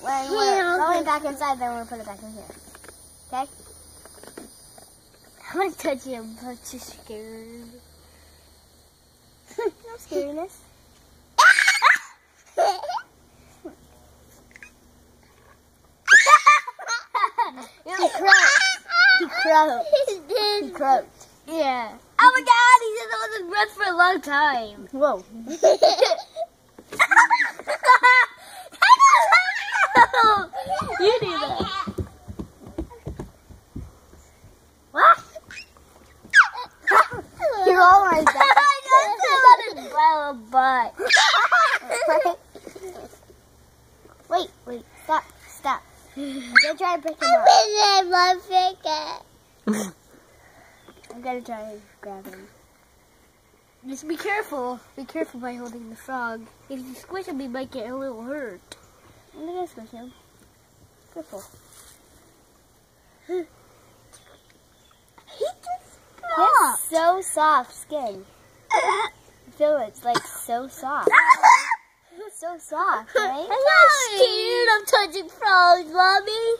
when we're going back inside, then we'll put it back in here. Okay? I want to touch him, but too scared. No scariness. He croaked. He croaked. Yeah. Oh my God, he said that was his breath for a long time. Whoa. You do that. What? You're all right back. I got him on his butt. Wait. Stop. I'm gonna try to pick him up. I'm gonna try to grab him. Just be careful. Be careful by holding the frog. If you squish him, he might get a little hurt. I'm gonna squish him. Careful. He just He has so soft skin. I feel it's like so soft. So soft, right? I'm not scared of touching frogs, Mommy.